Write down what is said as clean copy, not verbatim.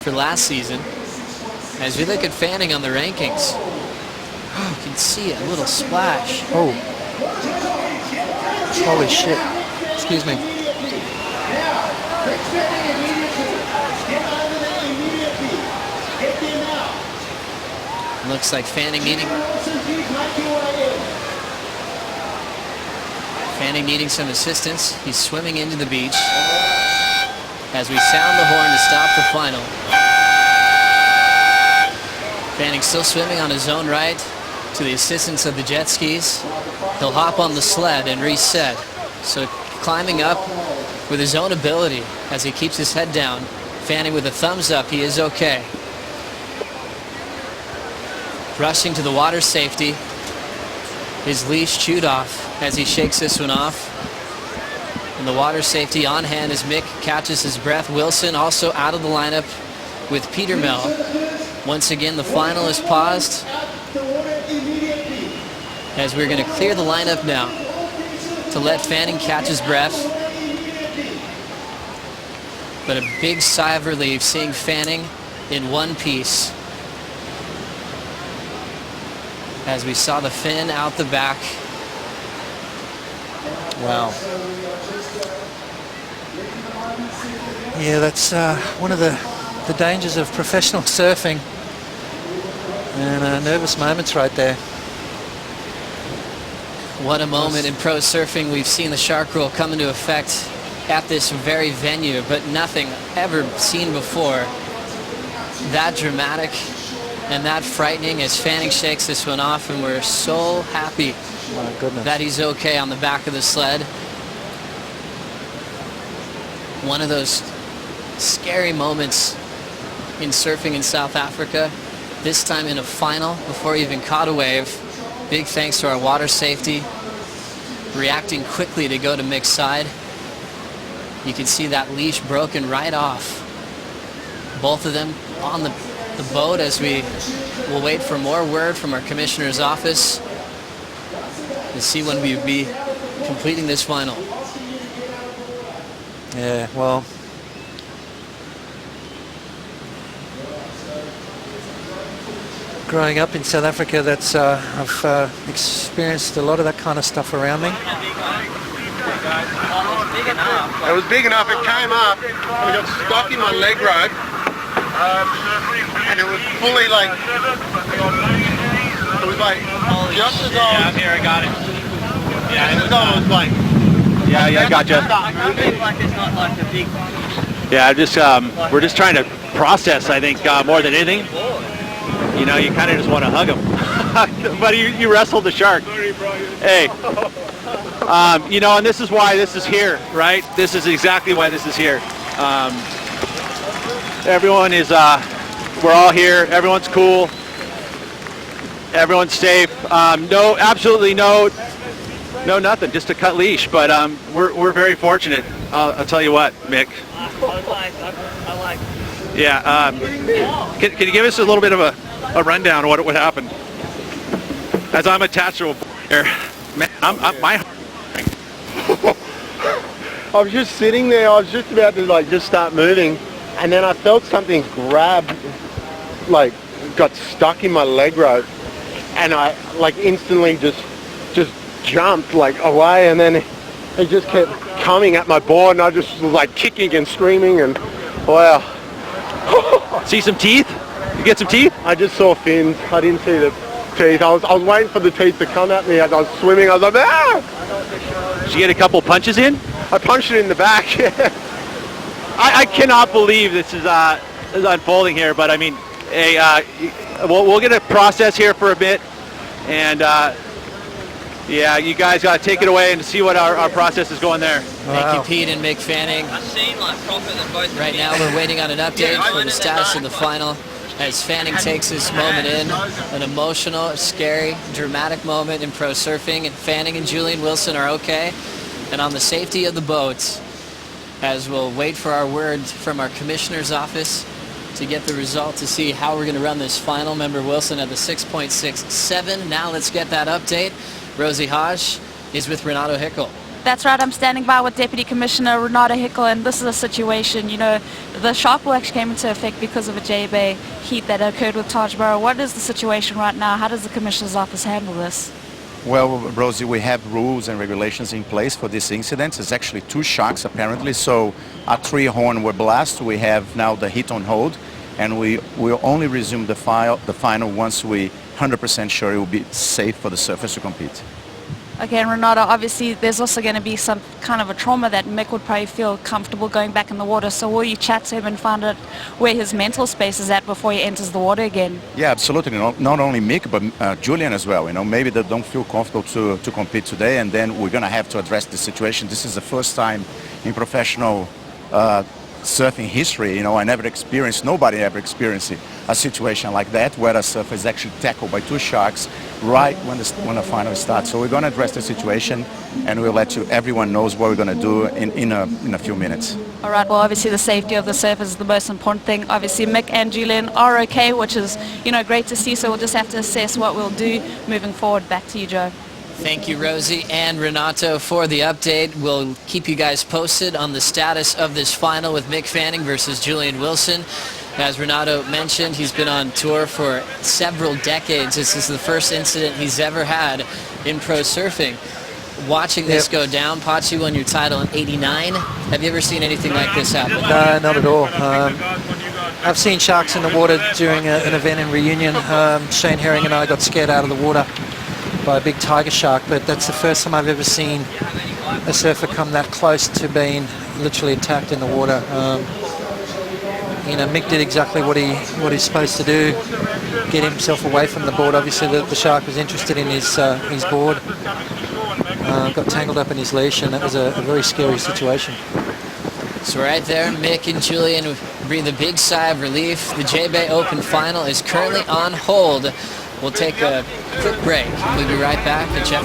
for last season. As we look at Fanning on the rankings, you can see a little splash. Oh. Holy shit. Excuse me. Looks like Fanning needing some assistance. He's swimming into the beach as we sound the horn to stop the final. Fanning still swimming on his own right to the assistance of the jet skis. He'll hop on the sled and reset. So climbing up with his own ability as he keeps his head down. Fanning with a thumbs up, he is okay. Rushing to the water safety. His leash chewed off as he shakes this one off. And the water safety on hand as Mick catches his breath. Wilson also out of the lineup with Peter Mel. Once again, the final is paused as we're going to clear the lineup now to let Fanning catch his breath. But a big sigh of relief seeing Fanning in one piece as we saw the fin out the back. Wow. Yeah, that's one of the dangers of professional surfing. And nervous moments right there. What a moment in pro surfing. We've seen the shark rule come into effect at this very venue, but nothing ever seen before that dramatic and that frightening as Fanning shakes this one off, and we're so happy that he's okay on the back of the sled. One of those scary moments in surfing in South Africa, this time in a final before he even caught a wave. Big thanks to our water safety reacting quickly to go to Mick's side. You can see that leash broken right off. Both of them on the boat as we will wait for more word from our commissioner's office to see when we will be completing this final. Yeah, well, growing up in South Africa, that's I've experienced a lot of that kind of stuff around me. It was big enough, it came up, and it got stuck in my leg rope, and it was fully like, it was like, just as I was... Yeah, I'm here, I got it. Yeah, just as I was like... Yeah, I gotcha. Yeah, we're just trying to process, I think, more than anything. You know, you kind of just want to hug him. But you wrestled the shark. Hey. You know, and this is why this is here, right? This is exactly why this is here. Everyone is, we're all here. Everyone's cool. Everyone's safe. No, absolutely no nothing. Just a cut leash. But we're very fortunate. I'll tell you what, Mick. I like. Yeah. Can you give us a little bit of a rundown of what happened? As I'm attached to a here, man, my. I was just sitting there, I was just about to like just start moving, and then I felt something grab, like got stuck in my leg rope, and I like instantly just jumped like away, and then it just kept coming at my board, and I just was like kicking and screaming, and wow. See some teeth? You get some teeth? I just saw fins. I didn't see the teeth. I was waiting for the teeth to come at me as I was swimming. I was like, ah! Did you get a couple punches in? I punched it in the back. I cannot believe this is unfolding here, but I mean, hey, we'll get a process here for a bit, and yeah, you guys got to take it away and see what our process is going there. Thank you, Pete and Mick Fanning. Right now, we're waiting on an update for the status of the final as Fanning takes this moment in. An emotional, scary, dramatic moment in pro surfing, and Fanning and Julian Wilson are okay. And on the safety of the boats, as we'll wait for our word from our commissioner's office to get the result to see how we're going to run this final. Member Wilson at the 6.67. Now let's get that update. Rosie Hodge is with Renato Hickel. That's right. I'm standing by with Deputy Commissioner Renata Hickel, and this is a situation, you know, the shark rule actually came into effect because of a J-Bay heat that occurred with Taj Burrow. What is the situation right now? How does the Commissioner's office handle this? Well, Rosie, we have rules and regulations in place for this incident. It's actually 2 sharks apparently, so our 3 horn were blast. We have now the heat on hold, and we will only resume the final once we 100% sure it will be safe for the surfers to compete. Okay, and Renata, obviously there's also going to be some kind of a trauma that Mick would probably feel comfortable going back in the water. So will you chat to him and find out where his mental space is at before he enters the water again? Yeah, absolutely. Not only Mick, but Julian as well. You know, maybe they don't feel comfortable to compete today, and then we're going to have to address the situation. This is the first time in professional surfing history, you know, nobody ever experienced a situation like that where a surfer is actually tackled by 2 sharks right when the final starts. So we're going to address the situation, and we'll let everyone knows what we're going to do in a few minutes. All right, well, obviously the safety of the surfers is the most important thing. Obviously Mick and Julian are okay, which is, you know, great to see, so we'll just have to assess what we'll do moving forward. Back to you, Joe. Thank you, Rosie and Renato, for the update. We'll keep you guys posted on the status of this final with Mick Fanning versus Julian Wilson. As Renato mentioned, he's been on tour for several decades. This is the first incident he's ever had in pro surfing. Watching this go down, Pachi won your title in '89. Have you ever seen anything like this happen? No, not at all. I've seen sharks in the water during an event in Reunion. Shane Herring and I got scared out of the water by a big tiger shark, but that's the first time I've ever seen a surfer come that close to being literally attacked in the water. You know, Mick did exactly what he's supposed to do, get himself away from the board. Obviously the shark was interested in his board, got tangled up in his leash, and that was a very scary situation. So right there, Mick and Julian breathe a big sigh of relief. The J-Bay Open final is currently on hold. We'll take a quick break. We'll be right back.